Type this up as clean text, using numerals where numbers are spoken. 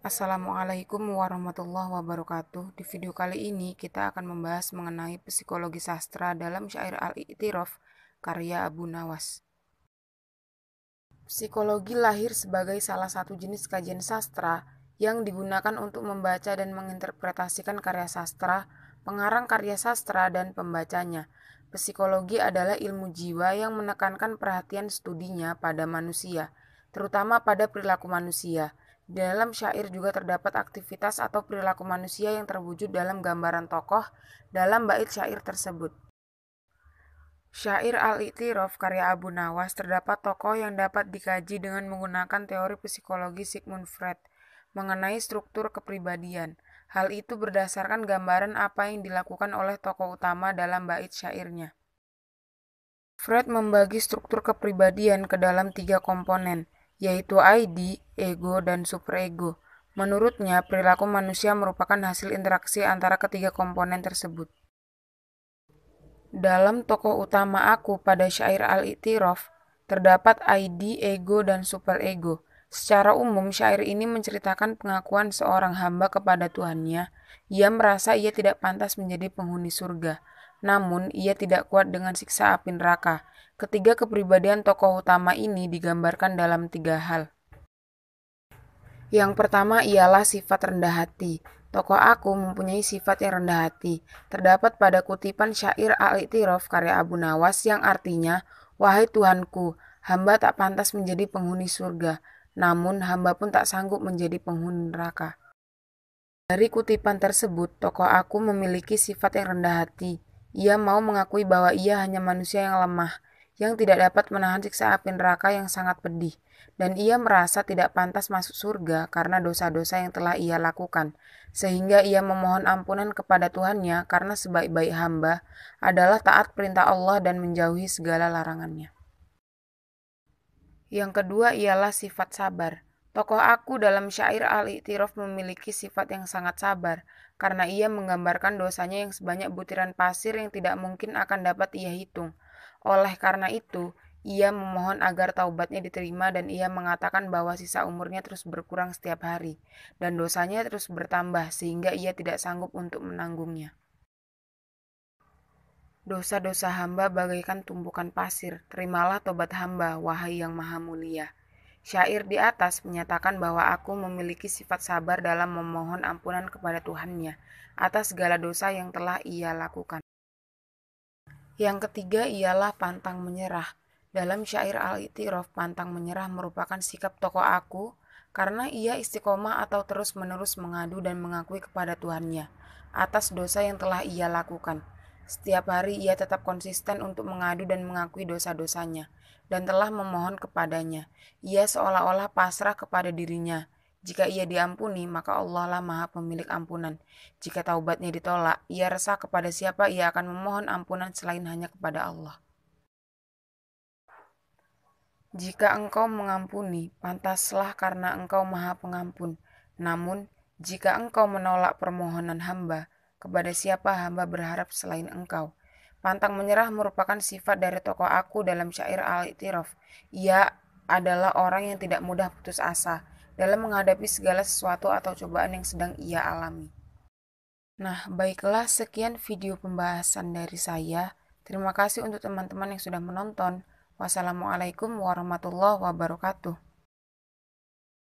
Assalamualaikum warahmatullahi wabarakatuh. Di video kali ini kita akan membahas mengenai psikologi sastra dalam syair Al-I'tiraf karya Abu Nawas. Psikologi lahir sebagai salah satu jenis kajian sastra yang digunakan untuk membaca dan menginterpretasikan karya sastra, pengarang karya sastra, dan pembacanya. Psikologi adalah ilmu jiwa yang menekankan perhatian studinya pada manusia, terutama pada perilaku manusia. Di dalam syair juga terdapat aktivitas atau perilaku manusia yang terwujud dalam gambaran tokoh dalam bait syair tersebut. Syair Al-I'tiraf karya Abu Nawas terdapat tokoh yang dapat dikaji dengan menggunakan teori psikologi Sigmund Freud mengenai struktur kepribadian. Hal itu berdasarkan gambaran apa yang dilakukan oleh tokoh utama dalam bait syairnya. Freud membagi struktur kepribadian ke dalam 3 komponen, yaitu ID, ego, dan superego. Menurutnya, perilaku manusia merupakan hasil interaksi antara ketiga komponen tersebut. Dalam tokoh utama aku pada syair Al-I'tiraf, terdapat ID, ego, dan superego. Secara umum, syair ini menceritakan pengakuan seorang hamba kepada Tuhannya. Ia merasa ia tidak pantas menjadi penghuni surga. Namun, ia tidak kuat dengan siksa api neraka. Ketiga kepribadian tokoh utama ini digambarkan dalam 3 hal. Yang pertama ialah sifat rendah hati. Tokoh aku mempunyai sifat yang rendah hati. Terdapat pada kutipan syair Al-I'tiraf karya Abu Nawas yang artinya, "Wahai Tuhanku, hamba tak pantas menjadi penghuni surga, namun hamba pun tak sanggup menjadi penghuni neraka." Dari kutipan tersebut, tokoh aku memiliki sifat yang rendah hati. Ia mau mengakui bahwa ia hanya manusia yang lemah, yang tidak dapat menahan siksa api neraka yang sangat pedih, dan ia merasa tidak pantas masuk surga karena dosa-dosa yang telah ia lakukan, sehingga ia memohon ampunan kepada Tuhannya karena sebaik-baik hamba adalah taat perintah Allah dan menjauhi segala larangannya. Yang kedua ialah sifat sabar. Tokoh aku dalam syair Al-I'tiraf memiliki sifat yang sangat sabar, karena ia menggambarkan dosanya yang sebanyak butiran pasir yang tidak mungkin akan dapat ia hitung. Oleh karena itu, ia memohon agar taubatnya diterima dan ia mengatakan bahwa sisa umurnya terus berkurang setiap hari, dan dosanya terus bertambah sehingga ia tidak sanggup untuk menanggungnya. Dosa-dosa hamba bagaikan tumpukan pasir, terimalah tobat hamba, wahai yang maha mulia. Syair di atas menyatakan bahwa aku memiliki sifat sabar dalam memohon ampunan kepada Tuhannya atas segala dosa yang telah ia lakukan. Yang ketiga ialah pantang menyerah. Dalam syair Al-I'tiraf, pantang menyerah merupakan sikap tokoh aku karena ia istiqomah atau terus-menerus mengadu dan mengakui kepada Tuhannya atas dosa yang telah ia lakukan. Setiap hari ia tetap konsisten untuk mengadu dan mengakui dosa-dosanya dan telah memohon kepadanya. Ia seolah-olah pasrah kepada dirinya. Jika ia diampuni, maka Allah lah maha pemilik ampunan. Jika taubatnya ditolak, ia resah kepada siapa ia akan memohon ampunan selain hanya kepada Allah. Jika engkau mengampuni, pantaslah karena engkau maha pengampun. Namun, jika engkau menolak permohonan hamba, kepada siapa hamba berharap selain engkau? Pantang menyerah merupakan sifat dari tokoh aku dalam syair Al-I'tiraf. Ia adalah orang yang tidak mudah putus asa dalam menghadapi segala sesuatu atau cobaan yang sedang ia alami. Nah, baiklah sekian video pembahasan dari saya. Terima kasih untuk teman-teman yang sudah menonton. Wassalamualaikum warahmatullahi wabarakatuh.